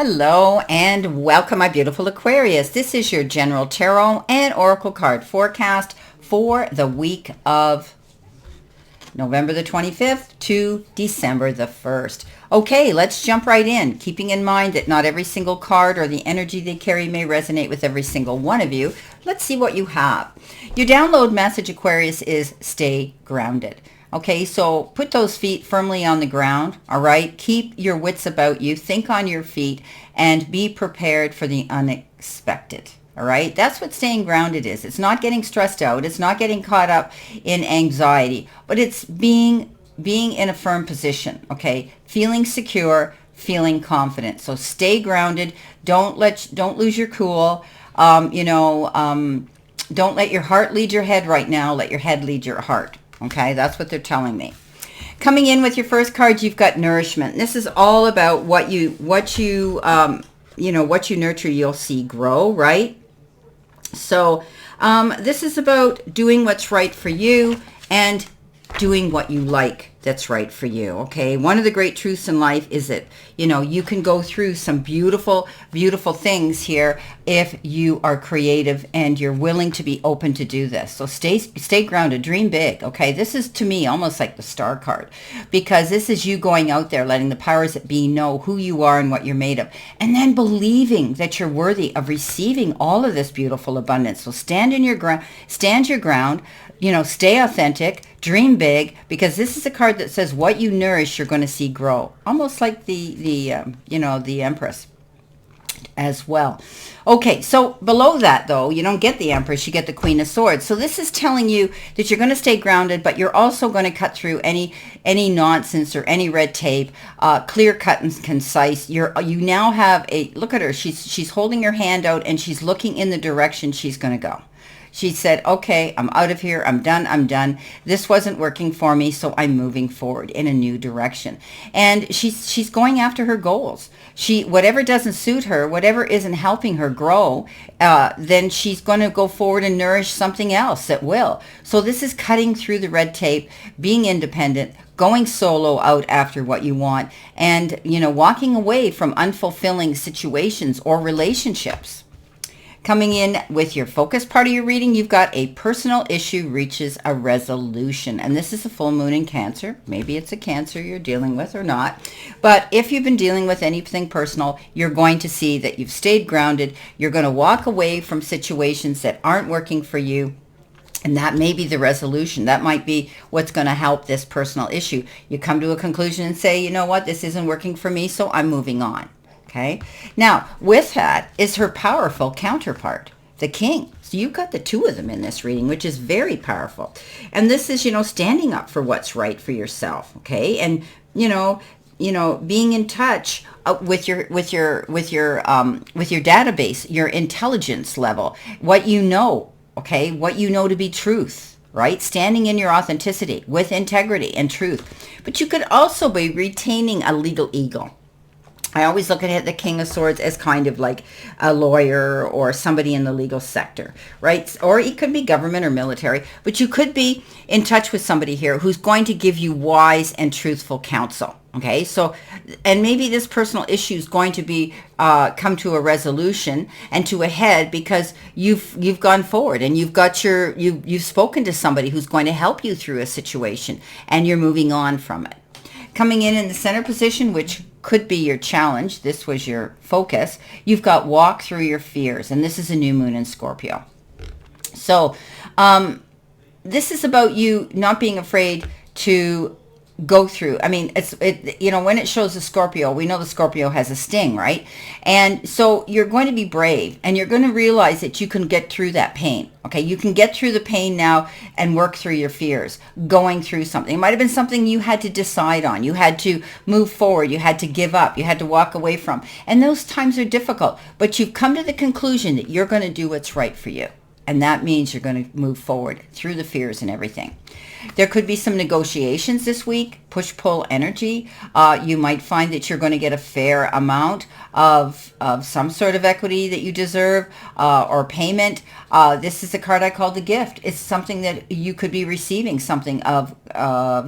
Hello and welcome, my beautiful Aquarius. This is your general tarot and oracle card forecast for the week of November the 25th to December the 1st. Okay, let's jump right in, keeping in mind that not every single card or the energy they carry may resonate with every single one of you. Let's see what you have. Your download message, Aquarius, is stay grounded. Okay, so put those feet firmly on the ground, all right? Keep your wits about you, think on your feet, and be prepared for the unexpected, all right? That's what staying grounded is. It's not getting stressed out. It's not getting caught up in anxiety, but it's being in a firm position, okay? Feeling secure, feeling confident. So stay grounded. Don't lose your cool. Don't let your heart lead your head right now. Let your head lead your heart. Okay, that's what they're telling me. Coming in with your first card, you've got nourishment. This is all about what you nurture, you'll see grow, right? So this is about doing what's right for you and doing what you like that's right for you. Okay, one of the great truths in life is that you can go through some beautiful things here if you are creative and you're willing to be open to do this. So stay grounded, dream big. Okay, this is to me almost like the star card, because this is you going out there, letting the powers that be know who you are and what you're made of, and then believing that you're worthy of receiving all of this beautiful abundance. So stand your ground, stay authentic, dream big, because this is a card that says what you nourish, you're going to see grow. Almost like the Empress as well. Okay, so below that, though, you don't get the Empress, you get the Queen of Swords. So this is telling you that you're going to stay grounded, but you're also going to cut through any nonsense or any red tape, clear cut and concise. You now have look at her. She's holding her hand out and she's looking in the direction she's going to go. She said, okay, I'm out of here. I'm done. This wasn't working for me, so I'm moving forward in a new direction. And she's going after her goals. Whatever doesn't suit her, whatever isn't helping her grow, then she's going to go forward and nourish something else that will. So this is cutting through the red tape, being independent, going solo out after what you want, and, walking away from unfulfilling situations or relationships. Coming in with your focus part of your reading, you've got a personal issue reaches a resolution. And this is a full moon in Cancer. Maybe it's a Cancer you're dealing with or not. But if you've been dealing with anything personal, you're going to see that you've stayed grounded. You're going to walk away from situations that aren't working for you. And that may be the resolution. That might be what's going to help this personal issue. You come to a conclusion and say, you know what, this isn't working for me, so I'm moving on. Okay. Now, with that is her powerful counterpart, the King. So you've got the two of them in this reading, which is very powerful. And this is, standing up for what's right for yourself. Okay. And, being in touch with your database, your intelligence level, what you know, okay, what you know to be truth. Right? Standing in your authenticity with integrity and truth. But you could also be retaining a legal ego. I always look at the King of Swords as kind of like a lawyer or somebody in the legal sector, right? Or it could be government or military, but you could be in touch with somebody here who's going to give you wise and truthful counsel. Okay, so, and maybe this personal issue is going to be come to a resolution and to a head because you've gone forward and you've spoken to somebody who's going to help you through a situation and you're moving on from it. Coming in the center position, which could be your challenge, this was your focus, you've got walk through your fears, and this is a new moon in Scorpio. So this is about you not being afraid to go through. I mean, when it shows the Scorpio, we know the Scorpio has a sting, right? And so you're going to be brave and you're going to realize that you can get through that pain. Okay, you can get through the pain now and work through your fears, going through something. It might have been something you had to decide on. You had to move forward. You had to give up. You had to walk away from. And those times are difficult, but you've come to the conclusion that you're going to do what's right for you. And that means you're going to move forward through the fears and everything. There could be some negotiations this week, push-pull energy. You might find that you're going to get a fair amount of some sort of equity that you deserve or payment. This is a card I call the gift. It's something that you could be receiving, something of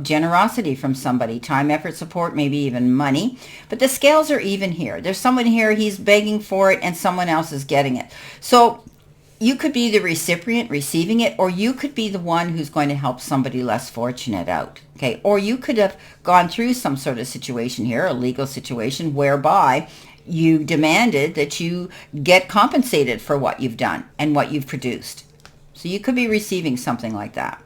generosity from somebody, time, effort, support, maybe even money. But the scales are even here. There's someone here, he's begging for it, and someone else is getting it. So you could be the recipient receiving it, or you could be the one who's going to help somebody less fortunate out. Okay. Or you could have gone through some sort of situation here, a legal situation, whereby you demanded that you get compensated for what you've done and what you've produced. So you could be receiving something like that.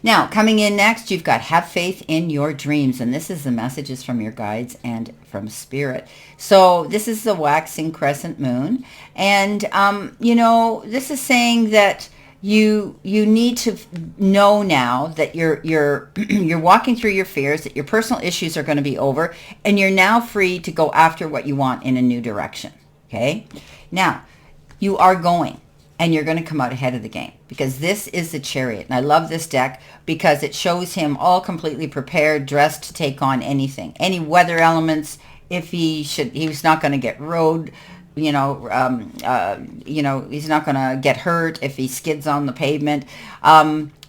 Now, coming in next, you've got have faith in your dreams. And this is the messages from your guides and from spirit. So this is the waxing crescent moon. And, this is saying that you need to know now that you're walking through your fears, that your personal issues are going to be over, and you're now free to go after what you want in a new direction. Okay? Now, you are going. And you're going to come out ahead of the game, because this is the Chariot. And I love this deck because it shows him all completely prepared, dressed to take on anything, any weather elements. If he's not going to get rode, he's not going to get hurt if he skids on the pavement.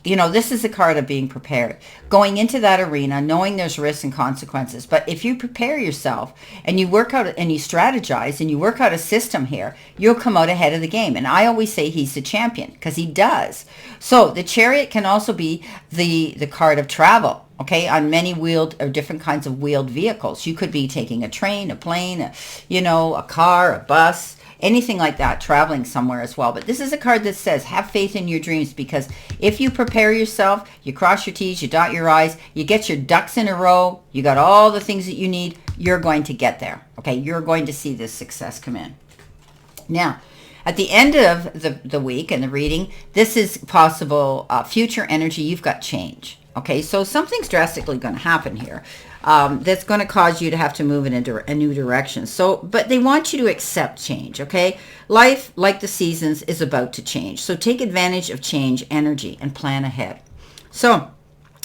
This is the card of being prepared. Going into that arena, knowing there's risks and consequences. But if you prepare yourself and you work out and you strategize and you work out a system here, you'll come out ahead of the game. And I always say he's the champion, because he does. So the Chariot can also be the card of travel. Okay, on many wheeled or different kinds of wheeled vehicles. You could be taking a train, a plane, a car, a bus, anything like that, traveling somewhere as well. But this is a card that says have faith in your dreams, because if you prepare yourself, you cross your T's, you dot your I's, you get your ducks in a row, you got all the things that you need, you're going to get there. Okay, you're going to see this success come in. Now, at the end of the week and the reading, this is possible future energy. You've got change. Okay, so something's drastically going to happen here that's going to cause you to have to move in a new direction. But they want you to accept change, okay? Life, like the seasons, is about to change. So take advantage of change energy and plan ahead. So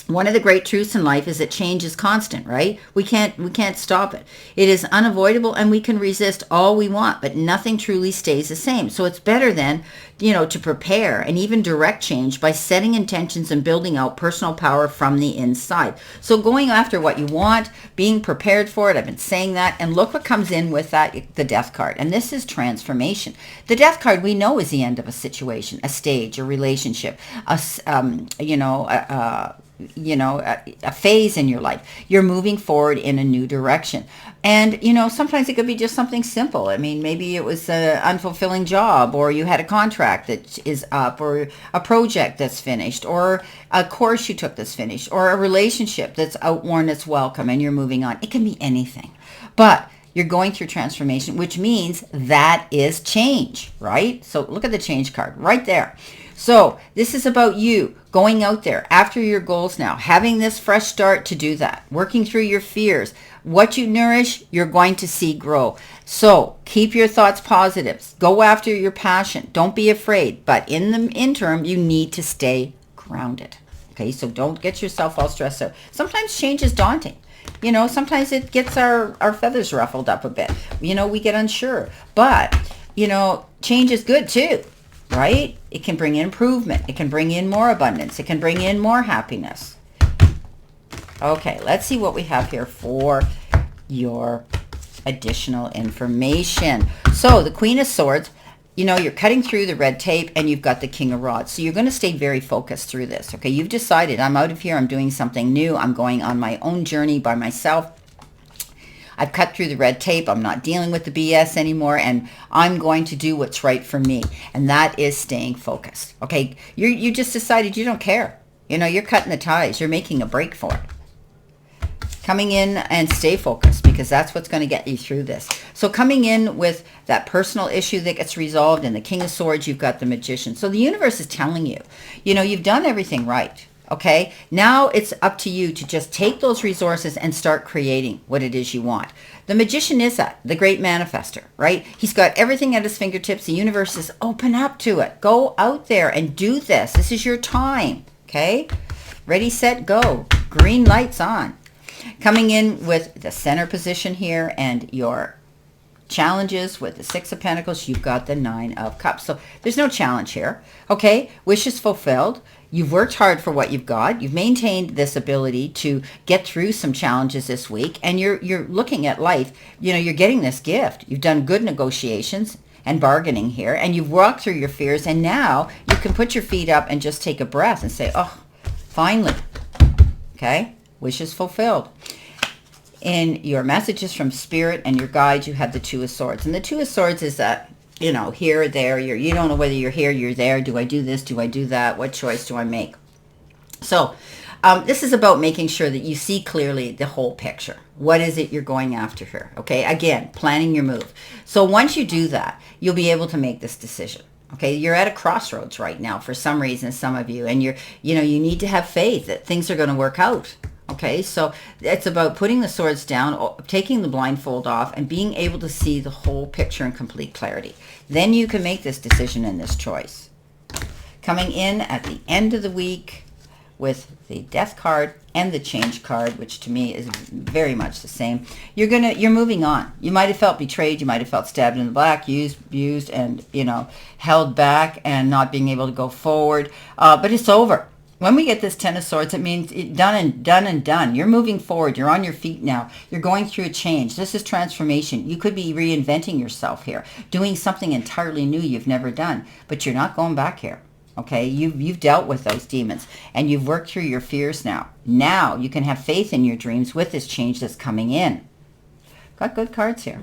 one of the great truths in life is that change is constant, right? We can't stop it. It is unavoidable, and we can resist all we want, but nothing truly stays the same. So it's better then, to prepare and even direct change by setting intentions and building out personal power from the inside. So going after what you want, being prepared for it, I've been saying that, and look what comes in with that, the Death card. And this is transformation. The Death card we know is the end of a situation, a stage, a relationship, a phase in your life. You're moving forward in a new direction. And, sometimes it could be just something simple. I mean, maybe it was an unfulfilling job, or you had a contract that is up, or a project that's finished, or a course you took that's finished, or a relationship that's outworn its welcome and you're moving on. It can be anything. But you're going through transformation, which means that is change, right? So look at the change card right there. So this is about you going out there after your goals now, having this fresh start to do that, working through your fears. What you nourish, you're going to see grow. So keep your thoughts positive. Go after your passion. Don't be afraid. But in the interim, you need to stay grounded. Okay, so don't get yourself all stressed out. Sometimes change is daunting. Sometimes it gets our feathers ruffled up a bit. We get unsure. But, change is good too. Right? It can bring in improvement. It can bring in more abundance. It can bring in more happiness. Okay, let's see what we have here for your additional information. So the Queen of Swords, you're cutting through the red tape, and you've got the King of Rods. So you're going to stay very focused through this. Okay, you've decided, I'm out of here. I'm doing something new. I'm going on my own journey by myself. I've cut through the red tape. I'm not dealing with the BS anymore, and I'm going to do what's right for me. And that is staying focused. Okay, you just decided you don't care. You're cutting the ties. You're making a break for it. Coming in and stay focused, because that's what's going to get you through this. So coming in with that personal issue that gets resolved, and the King of Swords, you've got the Magician. So the universe is telling you, you've done everything right. Okay, now it's up to you to just take those resources and start creating what it is you want. The magician is the great manifester, right? He's got everything at his fingertips. The universe is open up to it. Go out there and do this. This is your time, okay? Ready, set, go. Green lights on. Coming in with the center position here and your challenges with the Six of Pentacles, you've got the Nine of Cups. So there's no challenge here, okay? Wishes fulfilled. You've worked hard for what you've got. You've maintained this ability to get through some challenges this week, and you're looking at life. You know, you're getting this gift. You've done good negotiations and bargaining here, and you've walked through your fears, and now you can put your feet up and just take a breath and say, oh, finally, okay? Wishes fulfilled. In your messages from Spirit and your guides, you have the Two of Swords. And the Two of Swords is that, you know, here or there, you don't know whether you're here, you're there. Do I do this? Do I do that? What choice do I make? So this is about making sure that you see clearly the whole picture. What is it you're going after here? Okay, again, planning your move. So once you do that, you'll be able to make this decision. Okay, you're at a crossroads right now for some reason, some of you, and you need to have faith that things are going to work out. Okay, so it's about putting the swords down, taking the blindfold off, and being able to see the whole picture in complete clarity. Then you can make this decision and this choice. Coming in at the end of the week with the Death card and the Change card, which to me is very much the same. You're moving on. You might have felt betrayed. You might have felt stabbed in the back, used, and held back and not being able to go forward. But it's over. When we get this Ten of Swords, it means done and done. You're moving forward. You're on your feet now. You're going through a change. This is transformation. You could be reinventing yourself here, doing something entirely new you've never done, but you're not going back here. Okay, you've dealt with those demons, and you've worked through your fears now. Now you can have faith in your dreams with this change that's coming in. Got good cards here.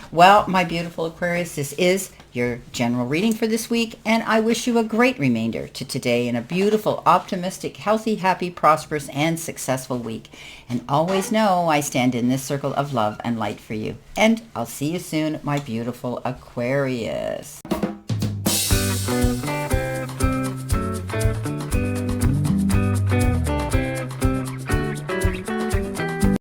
Well, my beautiful Aquarius, this is your general reading for this week, and I wish you a great remainder to today and a beautiful, optimistic, healthy, happy, prosperous, and successful week. And always know I stand in this circle of love and light for you. And I'll see you soon, my beautiful Aquarius.